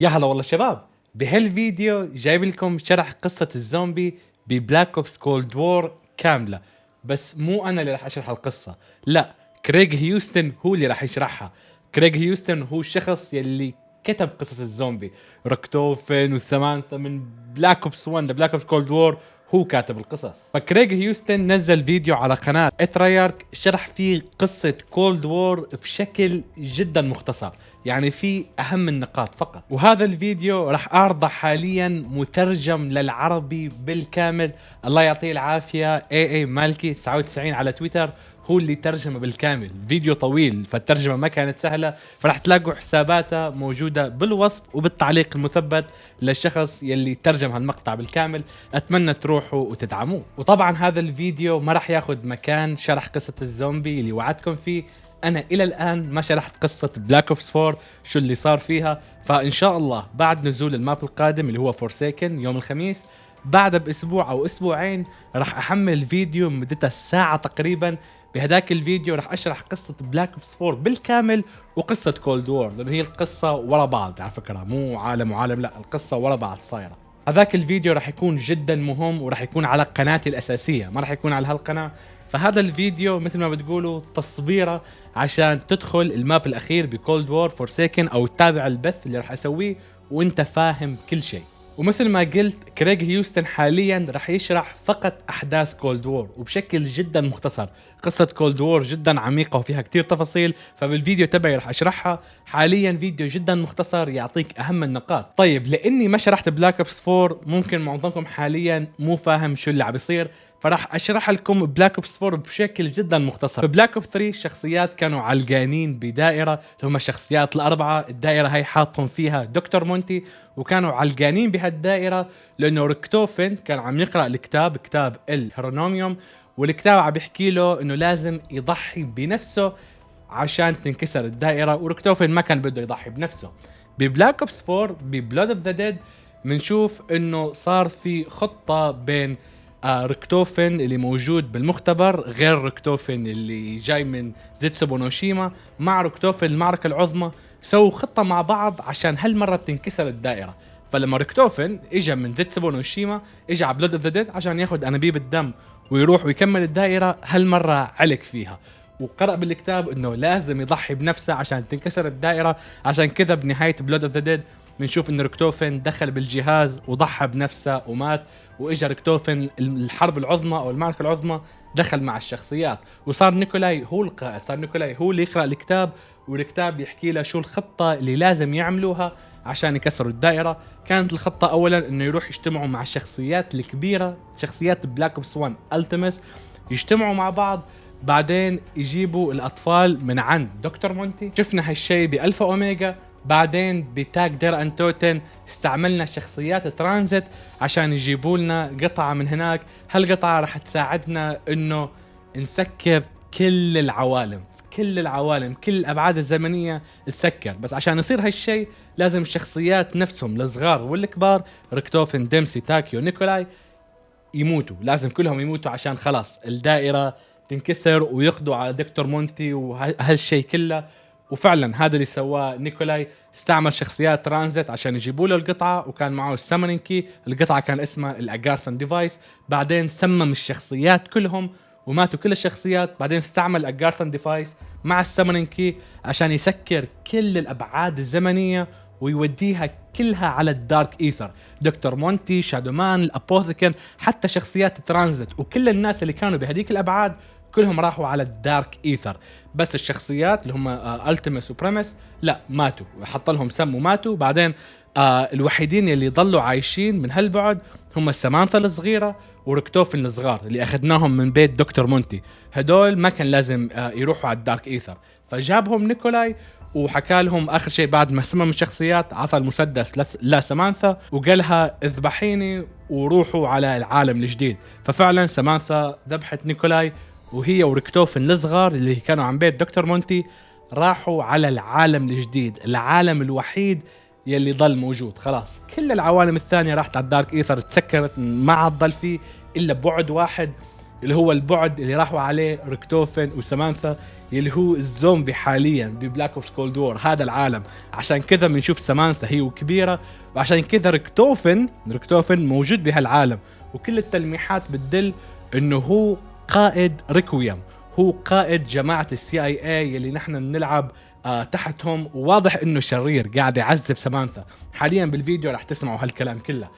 يا هلا والله شباب. بهالفيديو جايب لكم شرح قصة الزومبي ببلاك اوبس كولد وور كاملة. بس مو انا اللي راح اشرح القصة، لا، كريغ هيوستن هو اللي راح يشرحها. كريغ هيوستن هو الشخص يلي كتب قصص الزومبي، ركتوفن وسامانثا من بلاك اوبس 1 لبلاك اوبس كولد وور، هو كاتب القصص. فكريغ هيوستن نزل فيديو على قناة اتريارك شرح فيه قصة كولد وور بشكل جدا مختصر، يعني في اهم النقاط فقط. وهذا الفيديو راح اعرضه حاليا مترجم للعربي بالكامل. الله يعطيه العافية اي مالكي 99 على تويتر، هو اللي ترجمه بالكامل. فيديو طويل فالترجمة ما كانت سهلة، فراح تلاقوا حساباته موجودة بالوصف وبالتعليق المثبت للشخص يلي ترجم هالمقطع بالكامل. اتمنى تروحوا وتدعموه. وطبعا هذا الفيديو ما راح ياخذ مكان شرح قصة الزومبي اللي وعدتكم فيه. انا الى الان ما شرحت قصة بلاك اوبس 4 شو اللي صار فيها، فان شاء الله بعد نزول الماب القادم اللي هو فورسيكن يوم الخميس، بعدها باسبوع او اسبوعين راح احمل فيديو مدته ساعة تقريبا. بهداك الفيديو راح اشرح قصة بلاك اوبس 4 بالكامل وقصة كولد وور، لانه هي القصة ورا بعض على فكرة، مو عالم وعالم، لا، القصة ورا بعض صايرة. هذاك الفيديو راح يكون جدا مهم وراح يكون على قناتي الاساسية، ما راح يكون على هالقناة. فهذا الفيديو مثل ما بتقولوا تصبيره عشان تدخل الماب الاخير بكولد وور فورسيكن او تتابع البث اللي راح اسويه وانت فاهم كل شيء. ومثل ما قلت كريغ هيوستن حاليا راح يشرح فقط احداث كولد وور وبشكل جدا مختصر. قصة كولد وور جدا عميقة وفيها كتير تفاصيل، فبالفيديو تبعي راح اشرحها حاليا. فيديو جدا مختصر يعطيك اهم النقاط. طيب، لاني ما شرحت بلاك اوبس 4 ممكن معظمكم حاليا مو فاهم شو اللي عم بيصير، فراح اشرح لكم بلاك اوبس 4 بشكل جدا مختصر. ببلاك اوبس 3 الشخصيات كانوا علقانين بدائره، اللي هم الشخصيات الاربعه. الدائره هاي حاطهم فيها دكتور مونتي، وكانوا علقانين بهالدائره لانه ركتوفن كان عم يقرا الكتاب، كتاب الهرونوميوم، والكتاب عم بيحكي له انه لازم يضحي بنفسه عشان تنكسر الدائره، وركتوفن ما كان بده يضحي بنفسه. ببلاك اوبس 4 ببلود اوف ذا ديد بنشوف انه صار في خطه بين ركتوفن اللي موجود بالمختبر، غير ركتوفن اللي جاي من زيتسوبونوشيما، مع ركتوفن المعركة العظمى. سووا خطة مع بعض عشان هالمرة تنكسر الدائرة. فلما ركتوفن اجى من زيتسوبونوشيما اجى على بلود اوف ذا ديد عشان ياخذ انابيب الدم ويروح ويكمل الدائرة، هالمرة علق فيها وقرأ بالكتاب انه لازم يضحي بنفسه عشان تنكسر الدائرة. عشان كذا بنهاية بلود اوف ذا ديد بنشوف ان ركتوفن دخل بالجهاز وضحى بنفسه ومات، واجا ركتوفن الحرب العظمى او المعركه العظمى دخل مع الشخصيات، وصار نيكولاي هو القائد، صار نيكولاي هو اللي يقرا الكتاب، والكتاب يحكي له شو الخطه اللي لازم يعملوها عشان يكسروا الدائره. كانت الخطه اولا انه يروح يجتمعوا مع الشخصيات الكبيره، شخصيات بلاك اوبس 1 التيمس، يجتمعوا مع بعض، بعدين يجيبوا الاطفال من عند دكتور مونتي. شفنا هالشيء بالفا اوميجا. بعدين بتاك دير انتوتن استعملنا شخصيات ترانزيت عشان يجيبوا لنا قطعة من هناك. هالقطعة راح تساعدنا انه نسكر كل العوالم، كل الابعاد الزمنية تسكر. بس عشان يصير هالشيء لازم الشخصيات نفسهم الصغار والكبار، ركتوفن، ديمسي، تاكيو، نيكولاي، يموتوا. لازم كلهم يموتوا عشان خلاص الدائرة تنكسر ويقضوا على دكتور مونتي وهالشيء كله. وفعلا هذا اللي سواه نيكولاي، استعمل شخصيات ترانزيت عشان يجيبوا له القطعة، وكان معه السامونينج كي. القطعة كان اسمها الاجارثون ديفايس. بعدين سمم الشخصيات كلهم وماتوا كل الشخصيات. بعدين استعمل الاجارثون ديفايس مع السامونينج كي عشان يسكر كل الابعاد الزمنية ويوديها كلها على الدارك ايثر. دكتور مونتي، شادو مان، الابوثيكن، حتى شخصيات ترانزيت وكل الناس اللي كانوا بهديك الابعاد كلهم راحوا على الدارك ايثر. بس الشخصيات اللي هم التيمس وبريمس لا، ماتوا، حط لهم سم وماتوا. بعدين الوحيدين اللي ضلوا عايشين من هالبعد هم سامانثا الصغيره وركتوفن الصغار اللي اخذناهم من بيت دكتور مونتي. هدول ما كان لازم يروحوا على الدارك ايثر، فجابهم نيكولاي وحكى لهم اخر شيء بعد ما سمم الشخصيات، عطى المسدس لسامانثا وقالها اذبحيني وروحوا على العالم الجديد. ففعلا سامانثا ذبحت نيكولاي، وهي وركتوفن الصغار اللي كانوا عن بيت دكتور مونتي راحوا على العالم الجديد، العالم الوحيد يلي ضل موجود. خلاص كل العوالم الثانية راحت على الدارك ايثر، تسكرت، ما عاد ضل فيه الا بعد واحد اللي هو البعد اللي راحوا عليه ريكتوفن وسامانثا، اللي هو الزومبي حاليا ببلاك اوبس كولد وور، هذا العالم. عشان كذا بنشوف سامانثا هي وكبيرة، وعشان كذا ريكتوفن موجود بهالعالم. وكل التلميحات بتدل انه هو قائد ريكويم، هو قائد جماعة CIA اللي نحن بنلعب تحتهم، وواضح انه شرير قاعد يعذب سامانثا. حاليا بالفيديو راح تسمعوا هالكلام كله.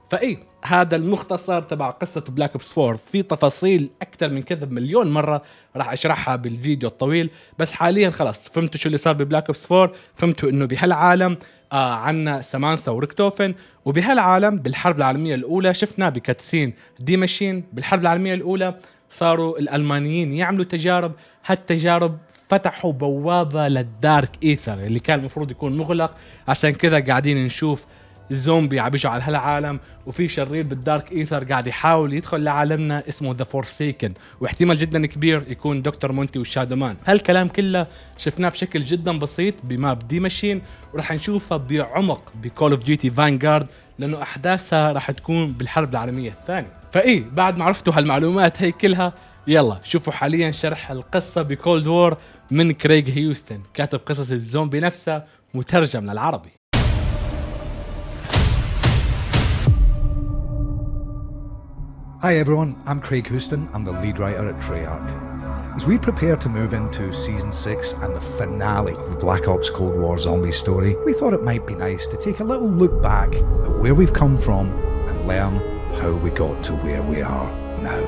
فايه هذا المختصر تبع قصة بلاك اوبس 4. في تفاصيل اكثر من كذا مليون مرة راح اشرحها بالفيديو الطويل، بس حاليا خلاص فهمتوا شو اللي صار ببلاك اوبس 4. فهمتوا انه بهالعالم عنا سامانثا وريكتوفن، وبهالعالم بالحرب العالمية الاولى شفنا بكاتسين دي ماشين. بالحرب العالمية الاولى صاروا الالمانيين يعملوا تجارب، هالتجارب فتحوا بوابة للدارك ايثر اللي كان المفروض يكون مغلق. عشان كذا قاعدين نشوف الزومبي عم بيجوا على هالعالم، وفي شرير بالدارك ايثر قاعد يحاول يدخل لعالمنا اسمه ذا فورسيكن، واحتمال جدا كبير يكون دكتور مونتي والشادو مان. هالكلام كله شفناه بشكل جدا بسيط بماب دي ماشين، ورح نشوفها بعمق بكول اوف ديوتي فانغارد، لانه احداثها رح تكون بالحرب العالميه الثانيه. فايه بعد ما عرفتوا هالمعلومات هي كلها، يلا شوفوا حاليا شرح القصه بكولد وور من كريغ هيوستن، كاتب قصص الزومبي نفسها مترجم للعربي. Hi everyone, I'm Craig Houston. I'm the lead writer at Treyarch. As we prepare to move into Season 6 and the finale of the Black Ops Cold War zombie story, we thought it might be nice to take a little look back at where we've come from and learn how we got to where we are now.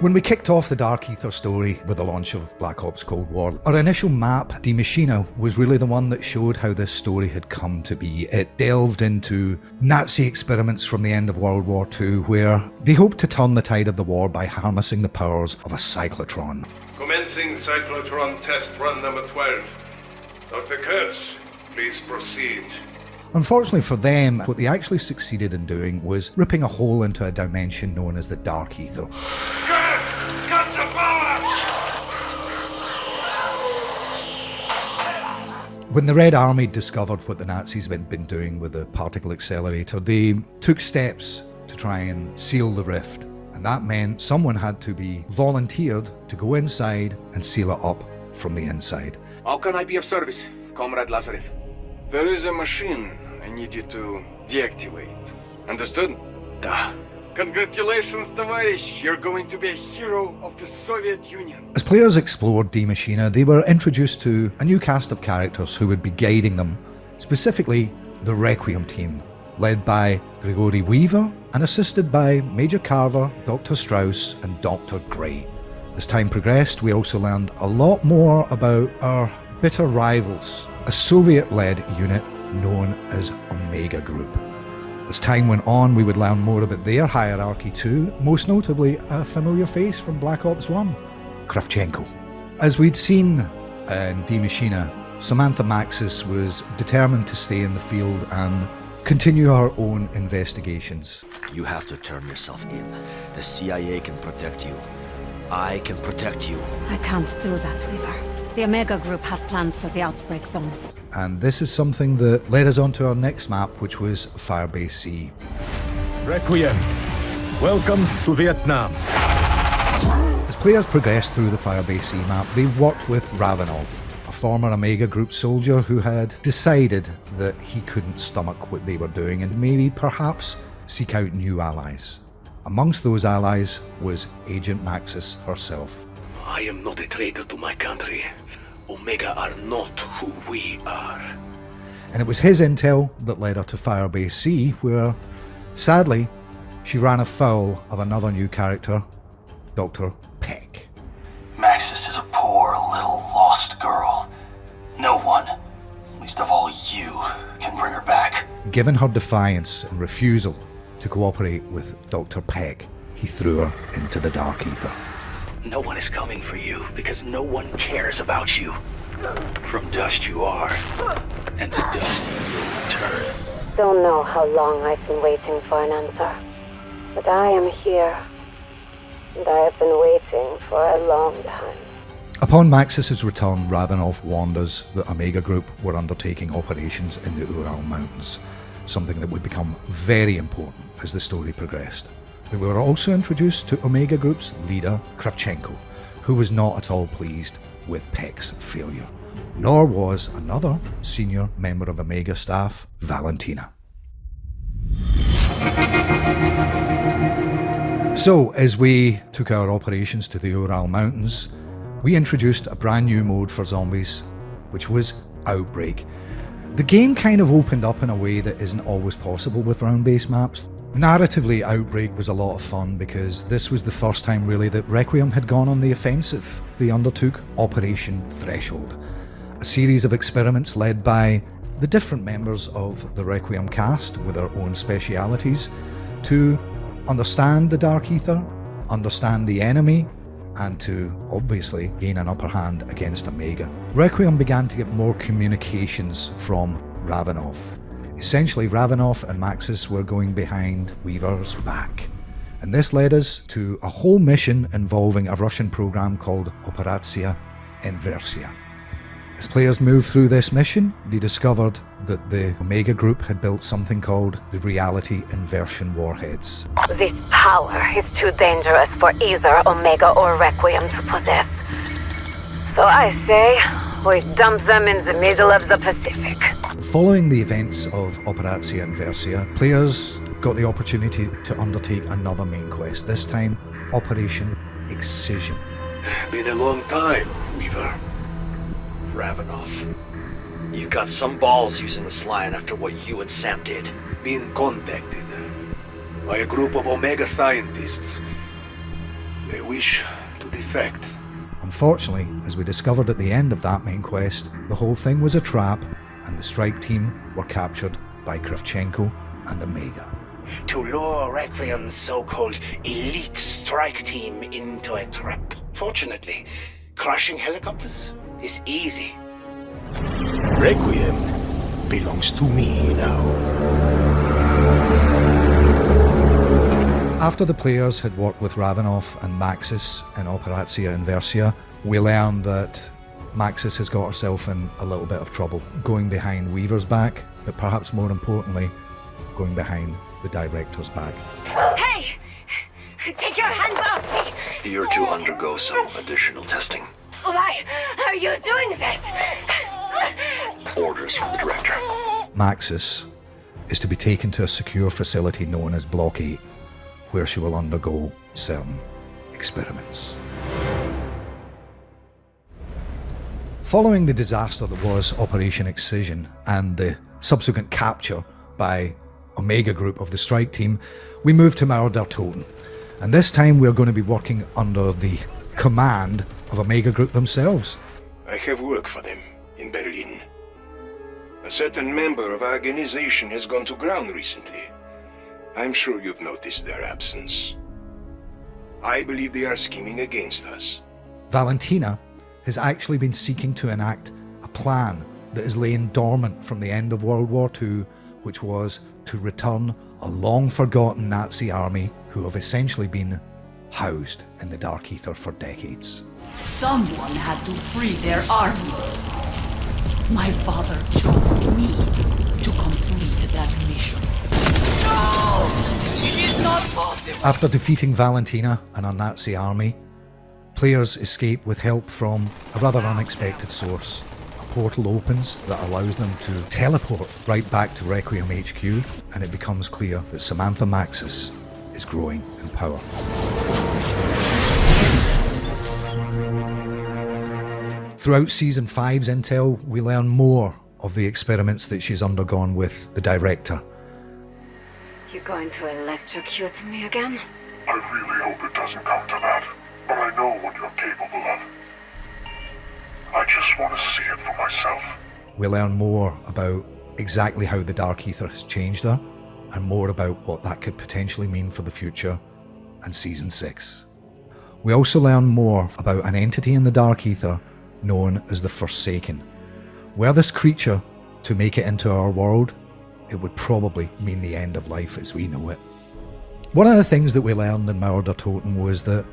When we kicked off the Dark Ether story with the launch of Black Ops Cold War, our initial map, Die Maschine, was really the one that showed how this story had come to be. It delved into Nazi experiments from the end of World War II, where they hoped to turn the tide of the war by harnessing the powers of a cyclotron. Commencing cyclotron test run number 12. Dr. Kurtz, please proceed. Unfortunately for them, what they actually succeeded in doing was ripping a hole into a dimension known as the Dark Ether. Kurtz, cut the power! When the Red Army discovered what the Nazis had been doing with the particle accelerator, they took steps to try and seal the rift. And that meant someone had to be volunteered to go inside and seal it up from the inside. How can I be of service, Comrade Lazarev? There is a machine I need you to deactivate. Understood? Da. Congratulations, товарищ! You're going to be a hero of the Soviet Union. As players explored Die Maschine, they were introduced to a new cast of characters who would be guiding them, specifically the Requiem team, led by Grigory Weaver and assisted by Major Carver, Dr. Strauss and Dr. Gray. As time progressed, we also learned a lot more about our bitter rivals, a Soviet-led unit known as Omega Group. As time went on, we would learn more about their hierarchy too, most notably a familiar face from Black Ops 1, Kravchenko. As we'd seen in Die Maschine, Samantha Maxis was determined to stay in the field and continue her own investigations. You have to turn yourself in. The CIA can protect you. I can protect you. I can't do that, Weaver. The Omega Group have plans for the outbreak zones. And this is something that led us on to our next map, which was Firebase C. Requiem, welcome to Vietnam. As players progressed through the Firebase C map, they worked with Ravenov, a former Omega Group soldier who had decided that he couldn't stomach what they were doing and maybe perhaps seek out new allies. Amongst those allies was Agent Maxis herself. I am not a traitor to my country. Omega are not who we are. And it was his intel that led her to Firebase C, where, sadly, she ran afoul of another new character, Dr. Peck. Maxis is a poor, little, lost girl. No one, least of all you, can bring her back. Given her defiance and refusal to cooperate with Dr. Peck, he threw her into the Dark Ether. No one is coming for you because no one cares about you. From dust you are, and to dust you will return. Don't know how long I've been waiting for an answer, but I am here, and I have been waiting for a long time. Upon Maxis' return, Ravenov warned us that Omega Group were undertaking operations in the Ural Mountains. something that would become very important as the story progressed. We were also introduced to Omega Group's leader, Kravchenko, who was not at all pleased with Peck's failure, nor was another senior member of Omega staff, Valentina. So, as we took our operations to the Ural Mountains, we introduced a brand new mode for zombies, which was Outbreak. The game kind of opened up in a way that isn't always possible with round-based maps. Narratively, Outbreak was a lot of fun because this was the first time really that Requiem had gone on the offensive. They undertook Operation Threshold, a series of experiments led by the different members of the Requiem cast with their own specialities to understand the Dark Ether, understand the enemy, and to obviously gain an upper hand against Omega. Requiem began to get more communications from Ravenov. Essentially, Ravenov and Maxis were going behind Weaver's back. And this led us to a whole mission involving a Russian program called Operacja Inversia. As players moved through this mission, they discovered that the Omega Group had built something called the Reality Inversion Warheads. This power is too dangerous for either Omega or Requiem to possess. So I say, we dump them in the middle of the Pacific. Following the events of Operacja Inversia, players got the opportunity to undertake another main quest, this time Operation Excision. Been a long time, Weaver. Ravenov. You've got some balls using the Slion after what you and Sam did. Being contacted by a group of Omega scientists. They wish to defect. Unfortunately, as we discovered at the end of that main quest, the whole thing was a trap and the strike team were captured by Kravchenko and Omega. To lure Requiem's so-called elite strike team into a trap. Fortunately, crushing helicopters is easy. Requiem belongs to me now. After the players had worked with Ravenov and Maxis in Operacja Inversia, we learned that Maxis has got herself in a little bit of trouble, going behind Weaver's back, but perhaps more importantly, going behind the Director's back. Hey! Take your hands off me! You're to undergo some additional testing. Why are you doing this? Orders from the Director. Maxis is to be taken to a secure facility known as Block 8, where she will undergo certain experiments. Following the disaster that was Operation Excision and the subsequent capture by Omega Group of the strike team, we moved to Mauer der Toten. And this time we're going to be working under the command of Omega Group themselves. I have work for them in Berlin. A certain member of our organization has gone to ground recently. I'm sure you've noticed their absence. I believe they are scheming against us. Valentina has actually been seeking to enact a plan that is laying dormant from the end of World War II, which was to return a long-forgotten Nazi army who have essentially been housed in the Dark Ether for decades. Someone had to free their army. My father chose me to complete that mission. No! It is not possible! After defeating Valentina and her Nazi army, players escape with help from a rather unexpected source. A portal opens that allows them to teleport right back to Requiem HQ, and it becomes clear that Samantha Maxis is growing in power. Throughout Season 5's intel, we learn more of the experiments that she's undergone with the Director. You going to electrocute me again? I really hope it doesn't come to that, but I know what you're capable of. I just want to see it for myself. We learn more about exactly how the Dark Ether has changed her, and more about what that could potentially mean for the future and Season 6. We also learn more about an entity in the Dark Ether known as the Forsaken. Were this creature to make it into our world, it would probably mean the end of life as we know it. One of the things that we learned in Mauer der Toten was that,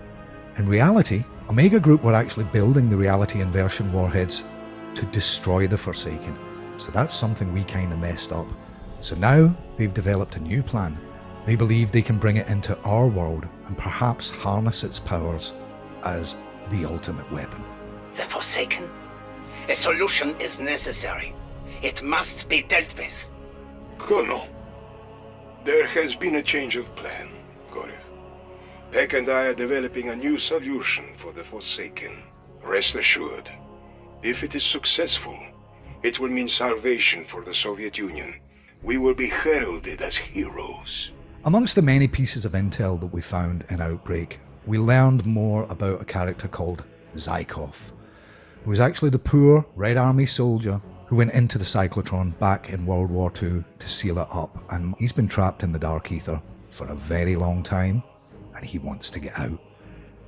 in reality, Omega Group were actually building the Reality Inversion Warheads to destroy the Forsaken. So that's something we kind of messed up So now they've developed a new plan. They believe they can bring it into our world and perhaps harness its powers as the ultimate weapon. The Forsaken? A solution is necessary. It must be dealt with. Colonel, there has been a change of plan, Gorif. Peck and I are developing a new solution for the Forsaken. Rest assured, if it is successful, it will mean salvation for the Soviet Union. We will be heralded as heroes. Amongst the many pieces of intel that we found in Outbreak, we learned more about a character called Zykov, who was actually the poor Red Army soldier who went into the cyclotron back in World War II to seal it up, and he's been trapped in the Dark Ether for a very long time, and he wants to get out.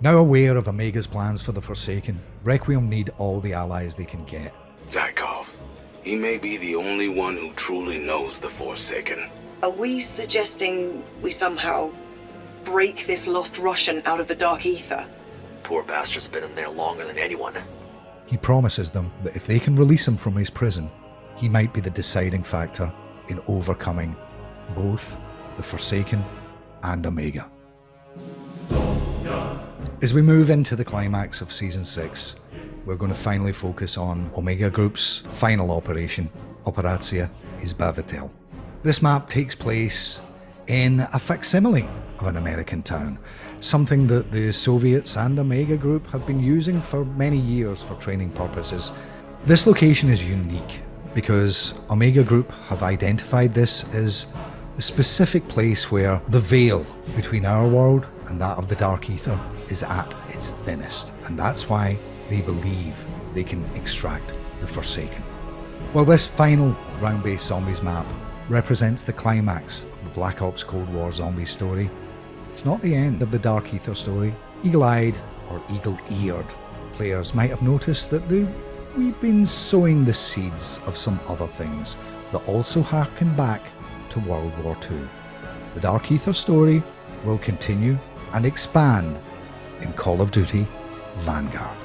Now aware of Omega's plans for the Forsaken, Requiem need all the allies they can get. Zykov. He may be the only one who truly knows the Forsaken. Are we suggesting we somehow break this lost Russian out of the Dark Ether? Poor bastard's been in there longer than anyone. He promises them that if they can release him from his prison, he might be the deciding factor in overcoming both the Forsaken and Omega. As we move into the climax of Season 6, we're going to finally focus on Omega Group's final operation, Operacja Izbavitel. This map takes place in a facsimile of an American town, something that the Soviets and Omega Group have been using for many years for training purposes. This location is unique because Omega Group have identified this as the specific place where the veil between our world and that of the Dark Ether is at its thinnest, and that's why they believe they can extract the Forsaken. Well, this final round-based zombies map represents the climax of the Black Ops Cold War zombie story. It's not the end of the Dark Ether story. Eagle-eyed or eagle-eared players might have noticed that we've been sowing the seeds of some other things that also harken back to World War II. The Dark Ether story will continue and expand in Call of Duty Vanguard.